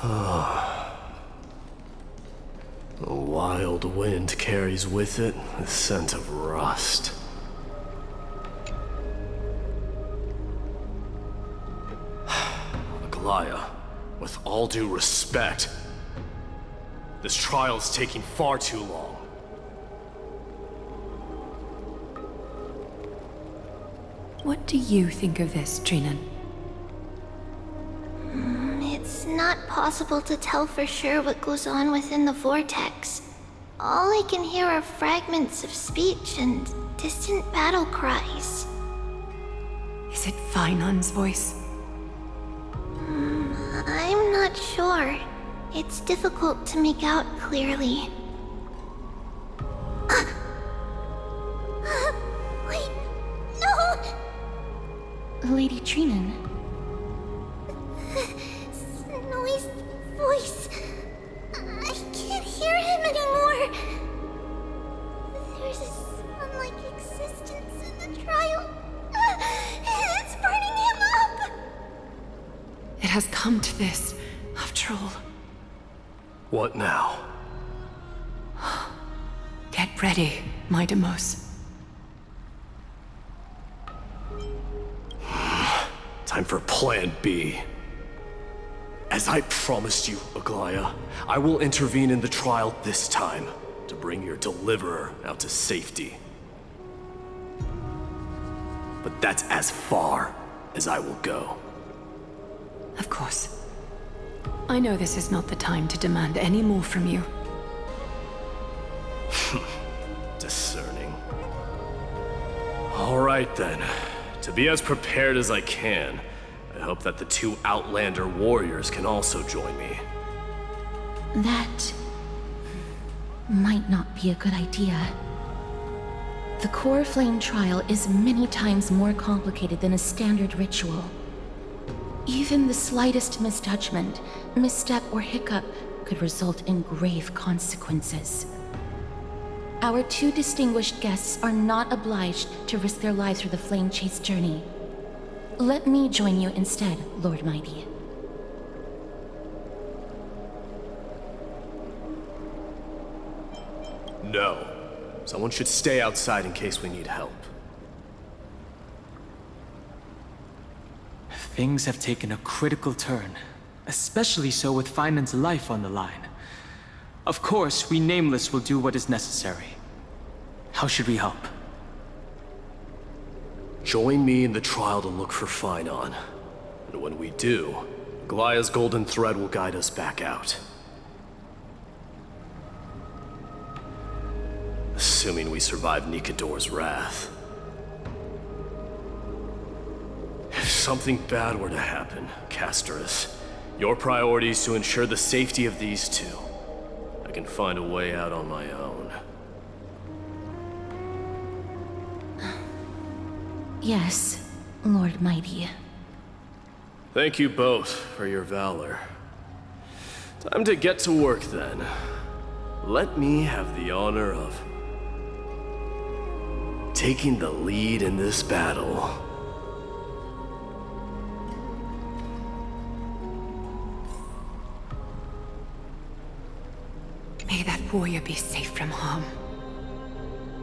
A wild wind carries with it the scent of rust. Aglaya, with all due respect, this trial is taking far too long. What do you think of this, Trinan? It's not possible to tell for sure what goes on within the vortex. All I can hear are fragments of speech and distant battle cries. Is it Finon's voice? I'm not sure. It's difficult to make out clearly. Wait, no! Lady Trinan. Snowy's voice. I can't hear him anymore. There's a sun-like existence in the trial. It's burning him up! It has come to this, after all. What now? Get ready, my Demos. Time for Plan B. As I promised you, Aglaya, I will intervene in the trial this time to bring your deliverer out to safety. But that's as far as I will go. Of course. I know this is not the time to demand any more from you. Discerning. All right then. To be as prepared as I can, I hope that the two Outlander warriors can also join me. That might not be a good idea. The core flame trial is many times more complicated than a standard ritual. Even the slightest misjudgment, misstep, or hiccup could result in grave consequences. Our two distinguished guests are not obliged to risk their lives for the flame chase journey. Let me join you instead, Lord Mighty. No. Someone should stay outside in case we need help. Things have taken a critical turn, especially so with Finan's life on the line. Of course, we Nameless will do what is necessary. How should we help? Join me in the trial to look for Finon. And when we do, Aglaya's golden thread will guide us back out. Assuming we survive Nikador's wrath. If something bad were to happen, Casterus, your priority is to ensure the safety of these two. I can find a way out on my own. Yes, Lord Mighty. Thank you both for your valor. Time to get to work then. Let me have the honor of taking the lead in this battle. May that warrior be safe from harm.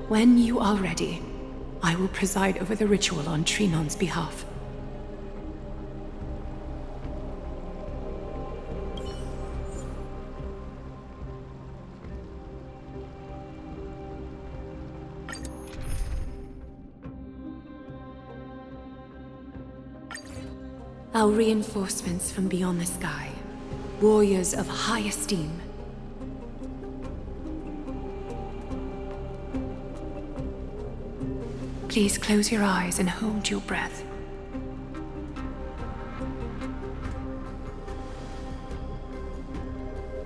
When you are ready, I will preside over the ritual on Trinon's behalf. Our reinforcements from beyond the sky, warriors of high esteem. Please close your eyes and hold your breath.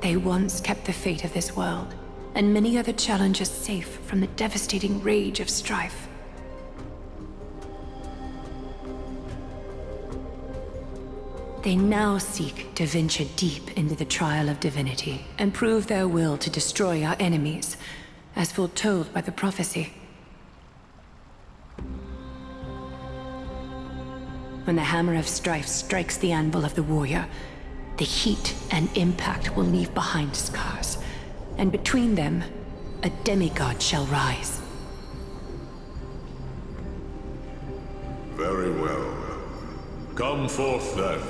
They once kept the fate of this world, and many other challenges safe from the devastating rage of strife. They now seek to venture deep into the trial of divinity and prove their will to destroy our enemies, as foretold by the prophecy. When the hammer of strife strikes the anvil of the warrior, The heat and impact will leave behind scars, and between them, a demigod shall rise. Very well. Come forth then.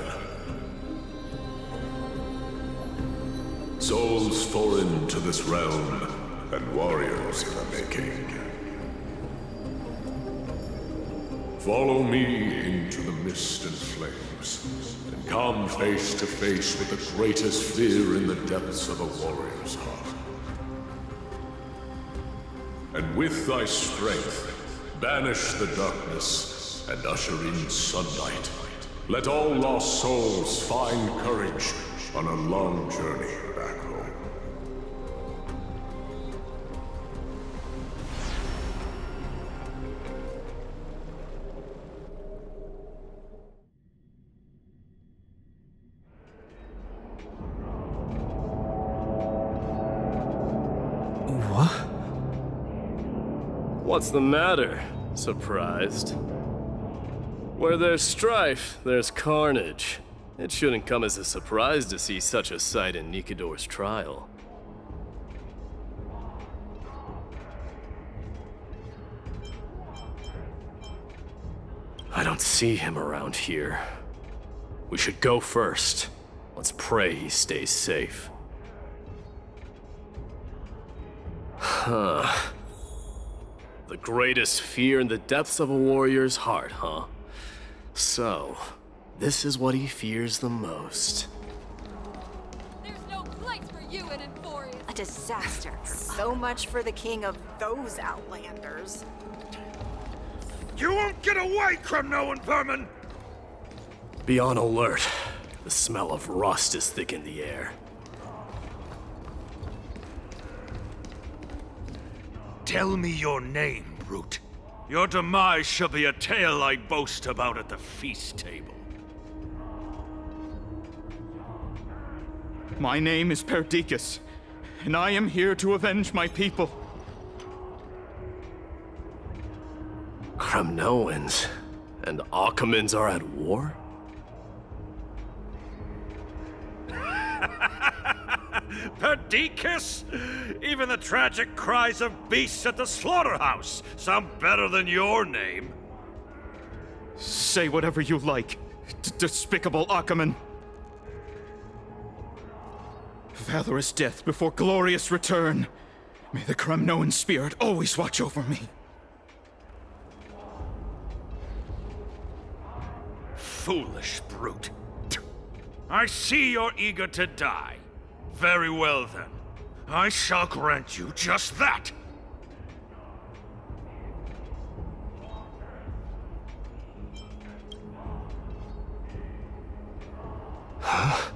Souls foreign to this realm, and warriors in the making. Follow me into the mist and flames, and come face to face with the greatest fear in the depths of a warrior's heart. And with thy strength, banish the darkness and usher in sunlight. Let all lost souls find courage on a long journey back home. What's the matter? Surprised? Where there's strife, there's carnage. It shouldn't come as a surprise to see such a sight in Nikidor's trial. I don't see him around here. We should go first. Let's pray he stays safe. Huh. The greatest fear in the depths of a warrior's heart, huh? So, this is what he fears the most. There's no place for you in Emporium. A disaster. So much for the king of those outlanders. You won't get away, Kremnoan vermin! Be on alert. The smell of rust is thick in the air. Tell me your name, brute. Your demise shall be a tale I boast about at the feast table. My name is Perdiccas, and I am here to avenge my people. Kremnoans and Achaemons are at war? Perdiccas? Even the tragic cries of beasts at the slaughterhouse sound better than your name. Say whatever you like, despicable Achaemon. Valorous death before glorious return. May the Kremnoan spirit always watch over me. Foolish brute. I see you're eager to die. Very well then. I shall grant you just that. Huh?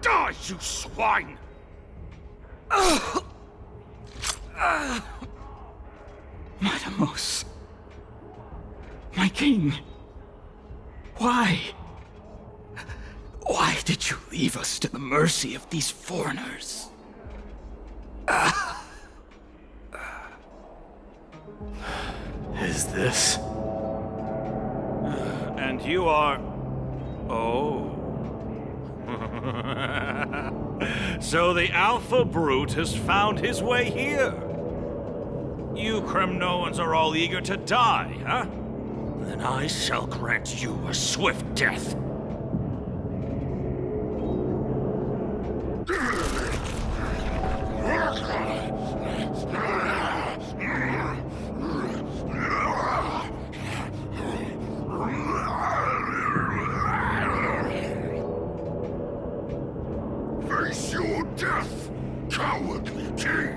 Die, you swine! Matamos. My king. Why? Why did you leave us to the mercy of these foreigners? Is this? And you are... Oh. So the Alpha Brute has found his way here. You Kremnoans are all eager to die, huh? Then I shall grant you a swift death. Face your death, cowardly king!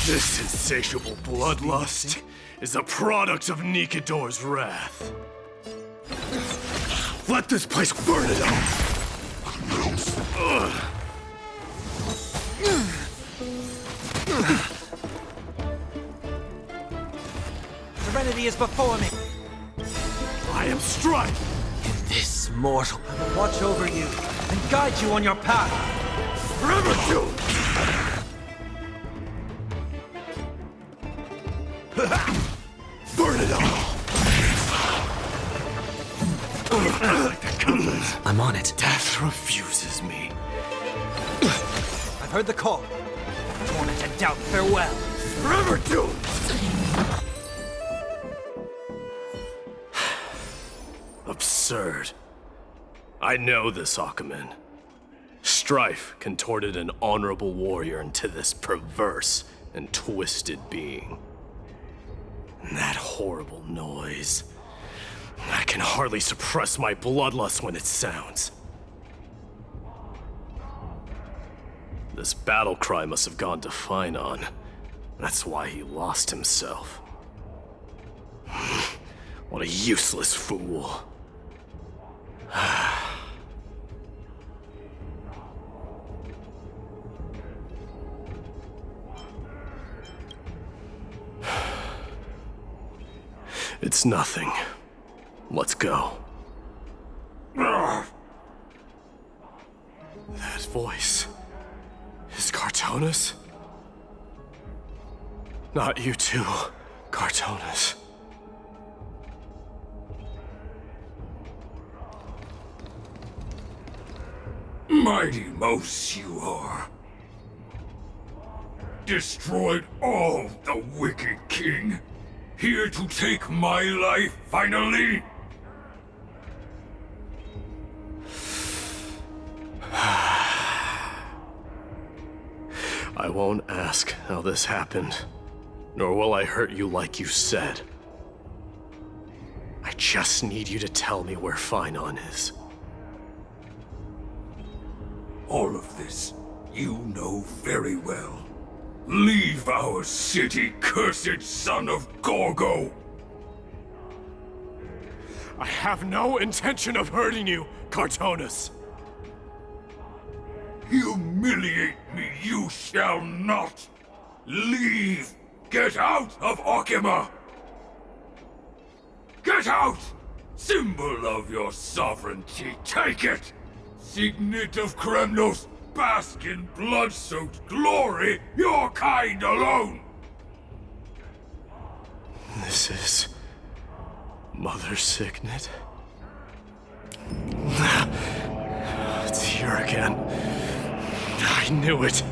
This insatiable bloodlust is a product of Nikidor's wrath. Let this place burn it up! Serenity is before me. I am Strife! This mortal will watch over you and guide you on your path. Renato! Burn it all! I'm on it. Death refuses me. I've heard the call. Torment and doubt, farewell. Forever doomed! Absurd. I know this, Akumen. Strife contorted an honorable warrior into this perverse and twisted being. And that horrible noise. I can hardly suppress my bloodlust when it sounds. This battle cry must have gone to Finon. That's why he lost himself. What a useless fool. It's nothing. Let's go. That voice is Cartonis? Not you too, Cartonis. Mighty Mouse you are. Destroyed all the wicked king. Here to take my life, finally? I won't ask how this happened, nor will I hurt you like you said. I just need you to tell me where Finon is. All of this, you know very well. Leave our city, cursed son of Gorgo! I have no intention of hurting you, Cartonis. Humiliate me you shall not! Leave! Get out of Okima! Get out! Symbol of your sovereignty, take it! Signet of Kremnos, bask in blood-soaked glory, your kind alone! This is... Mother Signet? It's here again. I knew it.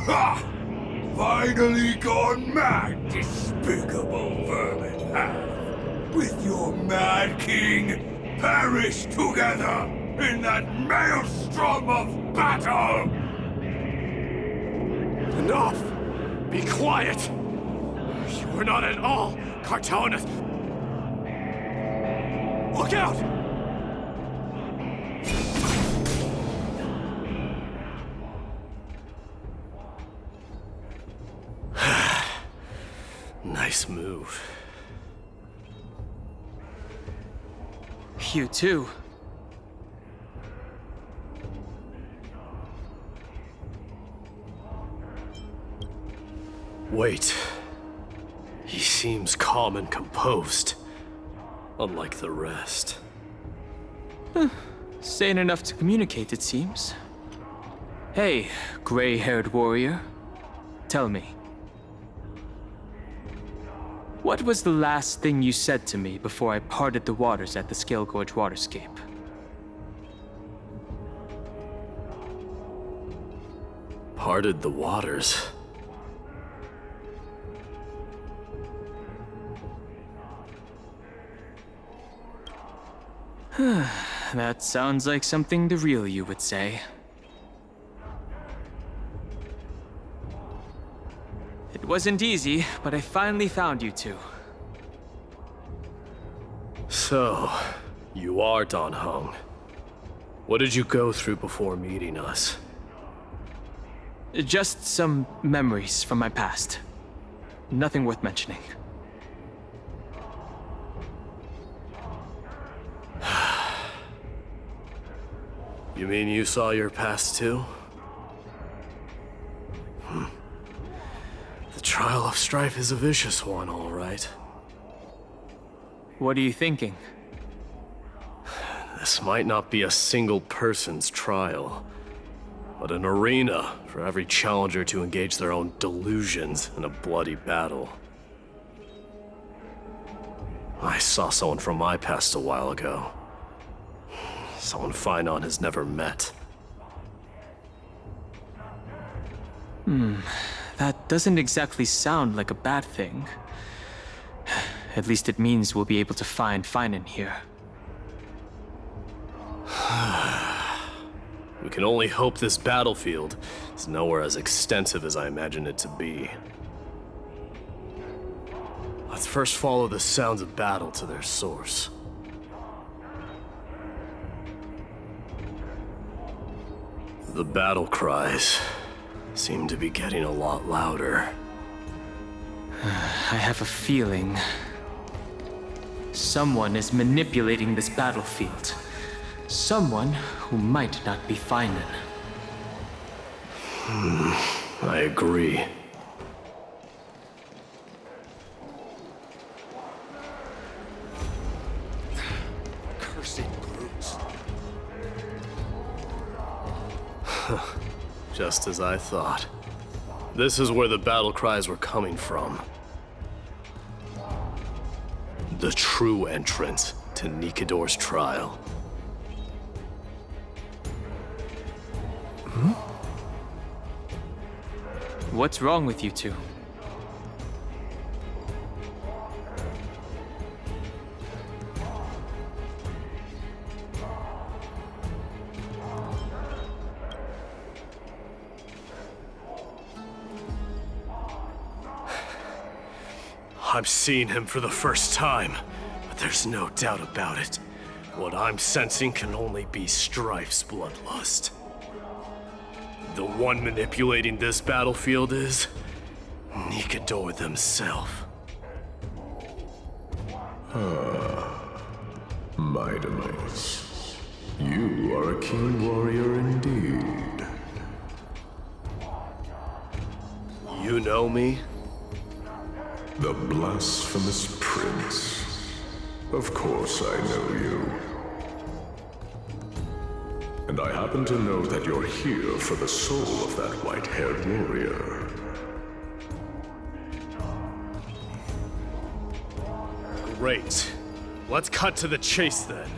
Ha! Finally gone mad, despicable vermin have! With your mad king, perish together in that maelstrom of battle! Enough! Be quiet! You are not at all Cartonis! Look out! Nice move. You too. Wait. He seems calm and composed, unlike the rest. Sane enough to communicate, it seems. Hey, gray-haired warrior. Tell me. What was the last thing you said to me before I parted the waters at the Scale Gorge waterscape? Parted the waters? That sounds like something the real you would say. It wasn't easy, but I finally found you two. So, you are Don Hung. What did you go through before meeting us? Just some memories from my past. Nothing worth mentioning. You mean you saw your past too? The trial of strife is a vicious one, all right. What are you thinking? This might not be a single person's trial, but an arena for every challenger to engage their own delusions in a bloody battle. I saw someone from my past a while ago. Someone Finon has never met. That doesn't exactly sound like a bad thing. At least it means we'll be able to find Finon here. We can only hope this battlefield is nowhere as extensive as I imagine it to be. Let's first follow the sounds of battle to their source. The battle cries seem to be getting a lot louder. I have a feeling someone is manipulating this battlefield. Someone who might not be Finon. I agree. Cursed brutes. Just as I thought. This is where the battle cries were coming from. The true entrance to Nikador's trial. What's wrong with you two? I'm seeing him for the first time, but there's no doubt about it. What I'm sensing can only be Strife's bloodlust. The one manipulating this battlefield is Nikador themselves. My demise. You are a king warrior indeed. You know me? The blasphemous prince. Of course I know you. And I happen to know that you're here for the soul of that white-haired warrior. Great. Let's cut to the chase then.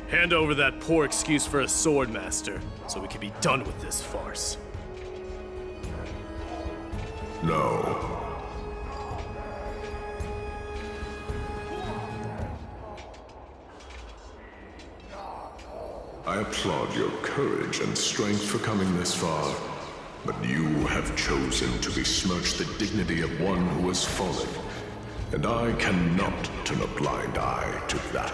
Hand over that poor excuse for a swordmaster, so we can be done with this farce. No. I applaud your courage and strength for coming this far, but you have chosen to besmirch the dignity of one who has fallen, and I cannot turn a blind eye to that.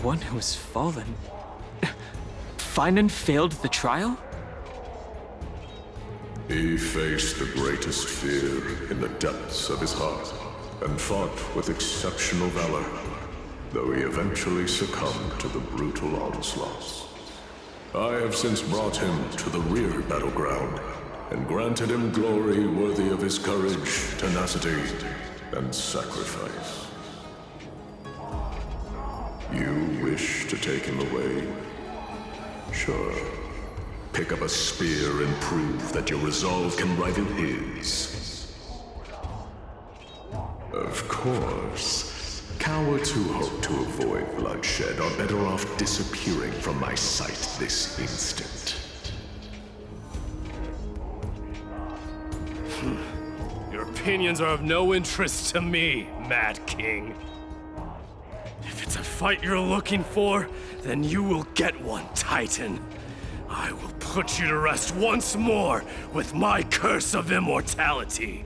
One who has fallen? Finon failed the trial? He faced the greatest fear in the depths of his heart, and fought with exceptional valor, though he eventually succumbed to the brutal onslaughts. I have since brought him to the rear battleground, and granted him glory worthy of his courage, tenacity, and sacrifice. You wish to take him away? Sure. Pick up a spear and prove that your resolve can rival his. Of course, cowards who hope to avoid bloodshed are better off disappearing from my sight this instant. Your opinions are of no interest to me, Mad King. If it's a fight you're looking for, then you will get one, Titan. I will put you to rest once more with my curse of immortality.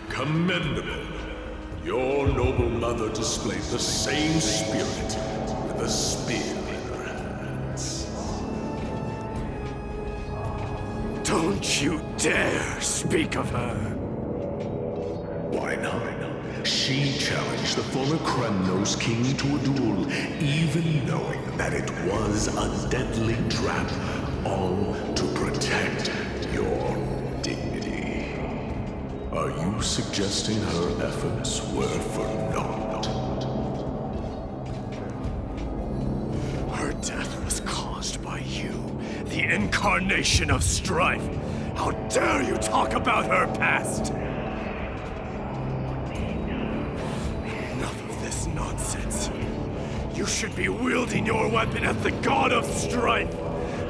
Commendable. Your noble mother displayed the same spirit with a spear in her hands. Don't you dare speak of her. Why not? She challenged the former Kremnos king to a duel, even knowing that it was a deadly trap, all to protect your dignity. Are you suggesting her efforts were for naught? death was caused by you, the incarnation of strife. How dare you talk about her past? Enough of this nonsense. You should be wielding your weapon as the god of strife.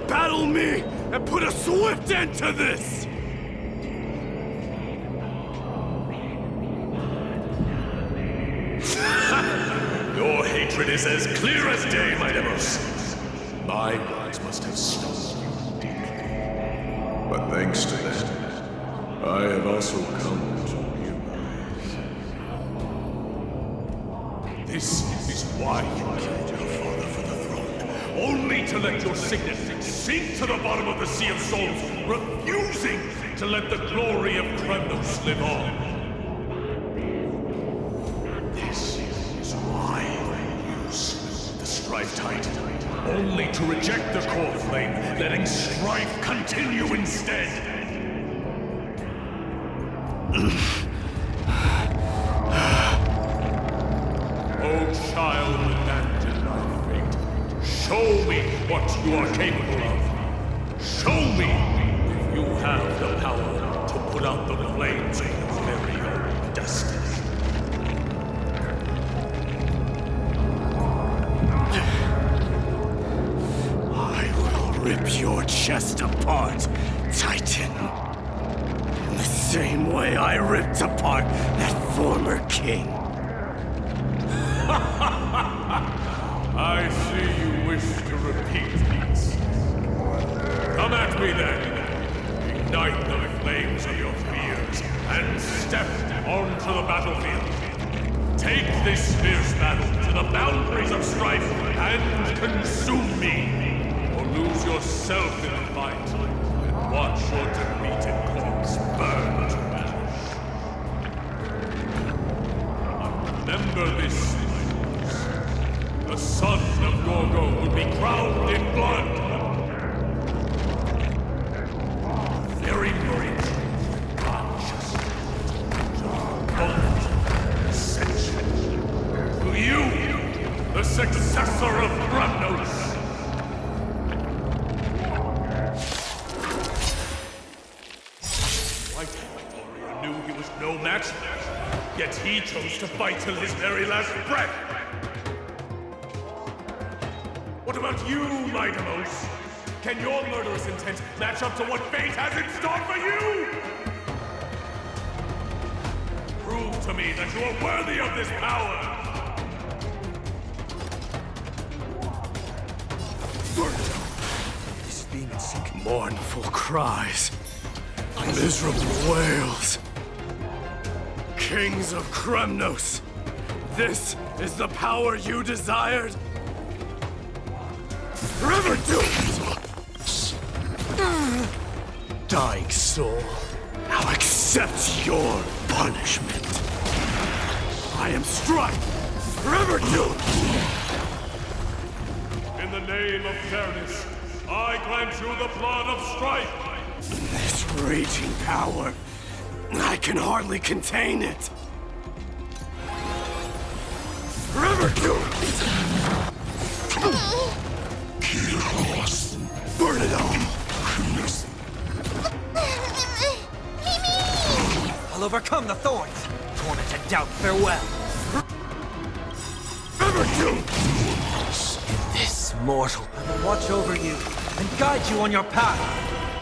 Battle me and put a swift end to this! Your hatred is as clear as day, my demos. My words must have stung you deeply. But thanks to that, I have also come to realize. This is why you killed your father for the throne. Only to let your signet sink to the bottom of the Sea of Souls, refusing to let the glory of Kremnos live on. This is why you slew the Strife Titan. Only to reject the core flame, letting strife continue instead. Oh, child, abandon thy fate. Show me what you are capable of. Show me if you have the power to put out the flames of your very own destiny. Rip your chest apart, Titan. In the same way I ripped apart that former king. I see you wish to repeat these. Come at me then. Ignite the flames of your fears and step onto the battlefield. Take this fierce battle to the boundaries of strife and consume me. Lose yourself in the fight, and watch your defeated corpse burn to ash. Remember this, the son of Gorgo will be crowned in blood. The very moment, ascension. To you, the successor of Kremnos. No match, yet he chose to fight till his very last breath. What about you, my Demos? Can your murderous intent match up to what fate has in store for you? Prove to me that you are worthy of this power. This demon sink. Mournful cries, miserable wails. Kings of Kremnos, this is the power you desired? Forever doomed! Dying soul, now accept your punishment. I am Strife, forever doomed! In the name of fairness, I grant you the blood of Strife! This raging power, I can hardly contain it. Forever doomed! Burn it all! I'll overcome the thorns. Torn into doubt, farewell. Forever doomed! This mortal will watch over you and guide you on your path.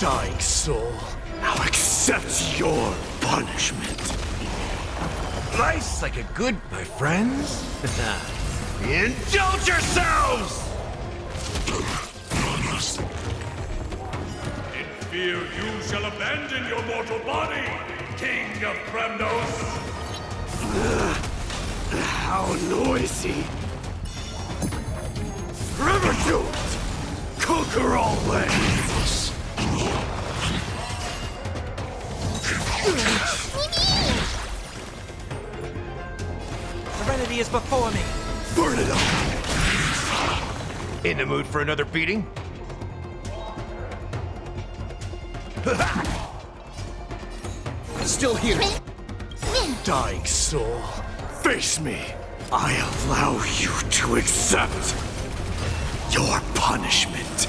Dying soul, now accept your punishment. Life's like a good, my friends. Indulge yourselves! In fear you shall abandon your mortal body, King of Kremnos! How noisy! Forever doomed! Conquer all lands! Serenity is before me. Burn it up! In the mood for another beating? Still here. Dying soul, face me. I allow you to accept. your punishment.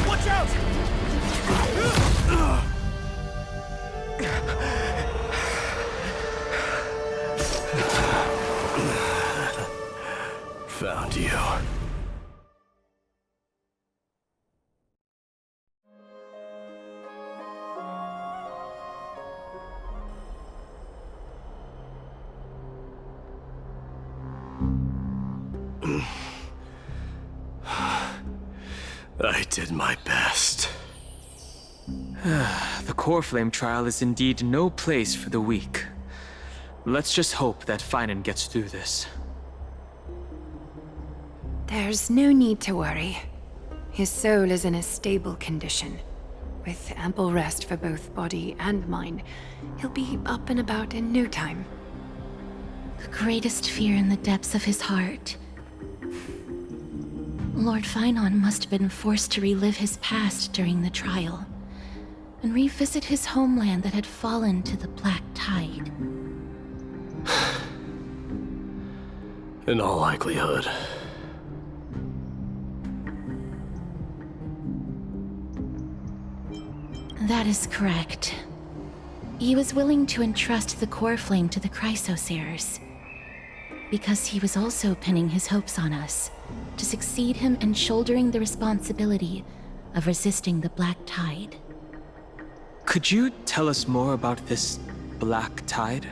Watch out! Found you. I did my best. The core flame trial is indeed no place for the weak. Let's just hope that Finan gets through this. There's no need to worry. His soul is in a stable condition. With ample rest for both body and mind, he'll be up and about in no time. The greatest fear in the depths of his heart. Lord Finan must have been forced to relive his past during the trial, and revisit his homeland that had fallen to the Black Tide. In all likelihood. That is correct. He was willing to entrust the core flame to the Chrysosayers, because he was also pinning his hopes on us, to succeed him in shouldering the responsibility of resisting the Black Tide. Could you tell us more about this Black Tide?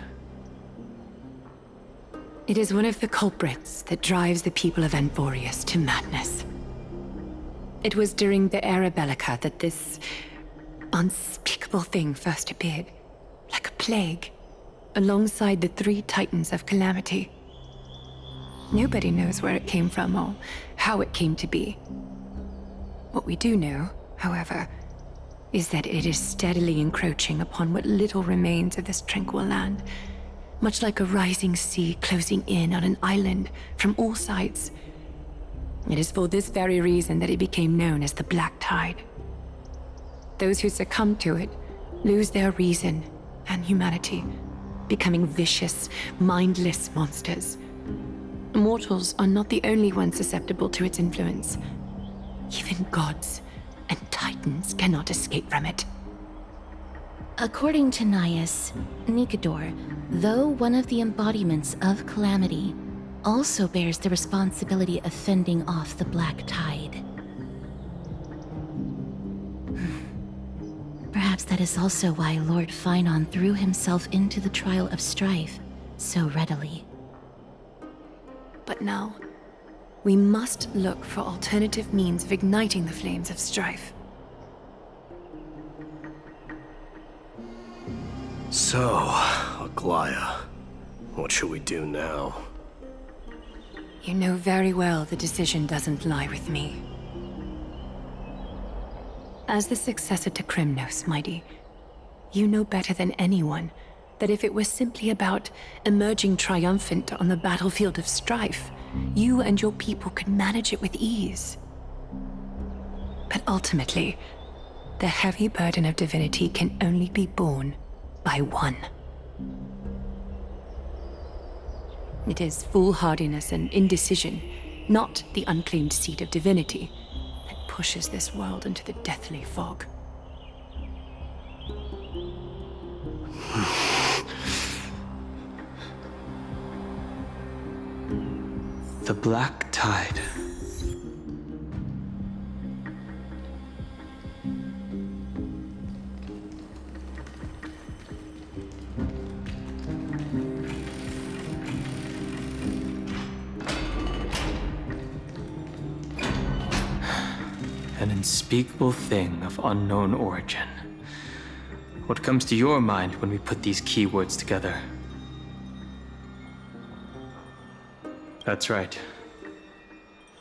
It is one of the culprits that drives the people of Anvorius to madness. It was during the Era Bellica that this unspeakable thing first appeared, like a plague, alongside the 3 Titans of Calamity. Nobody knows where it came from or how it came to be. What we do know, however, is that it is steadily encroaching upon what little remains of this tranquil land, much like a rising sea closing in on an island from all sides. It is for this very reason that it became known as the Black Tide. Those who succumb to it lose their reason and humanity, becoming vicious, mindless monsters. Mortals are not the only ones susceptible to its influence. Even gods and titans cannot escape from it. According to Naias, Nikador, though one of the embodiments of Calamity, also bears the responsibility of fending off the Black Tide. Perhaps that is also why Lord Finan threw himself into the trial of strife so readily. But now, we must look for alternative means of igniting the flames of strife. So, Aglaya, what should we do now? You know very well the decision doesn't lie with me. As the successor to Krymnos, Mighty, you know better than anyone that if it was simply about emerging triumphant on the battlefield of strife, you and your people could manage it with ease. But ultimately, the heavy burden of divinity can only be borne by one. It is foolhardiness and indecision, not the unclaimed seed of divinity, that pushes this world into the deathly fog. The Black Tide. An unspeakable thing of unknown origin. What comes to your mind when we put these keywords together? That's right.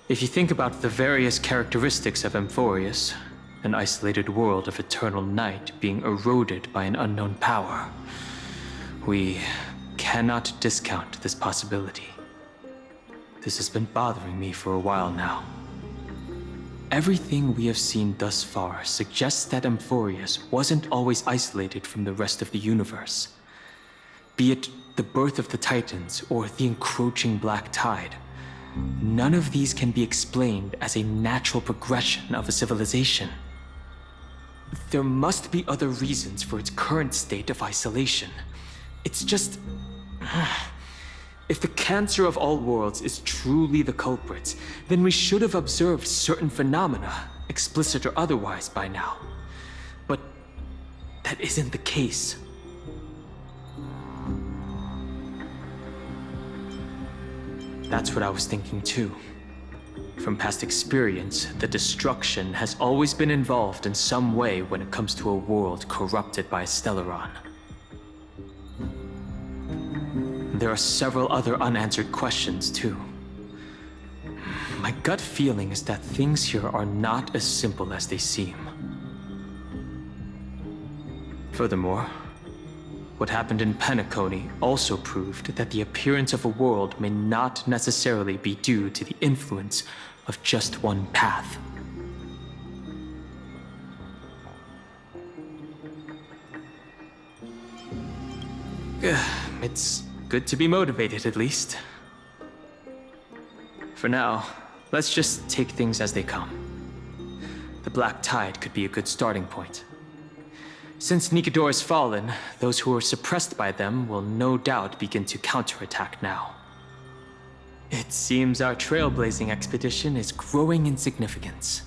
If you think about the various characteristics of Amphorius, an isolated world of eternal night being eroded by an unknown power, we cannot discount this possibility. This has been bothering me for a while now. everything we have seen thus far suggests that Amphorius wasn't always isolated from the rest of the universe. Be it the birth of the Titans or the encroaching Black Tide, none of these can be explained as a natural progression of a civilization. There must be other reasons for its current state of isolation. It's just... If the cancer of all worlds is truly the culprit, then we should have observed certain phenomena, explicit or otherwise, by now. But that isn't the case. That's what I was thinking too. From past experience, the destruction has always been involved in some way when it comes to a world corrupted by a Stellaron. There are several other unanswered questions too. My gut feeling is that things here are not as simple as they seem. Furthermore, what happened in Penacony also proved that the appearance of a world may not necessarily be due to the influence of just one path. It's good to be motivated, at least. For now, let's just take things as they come. The Black Tide could be a good starting point. Since Nikedor has fallen, those who were suppressed by them will no doubt begin to counterattack now. It seems our trailblazing expedition is growing in significance.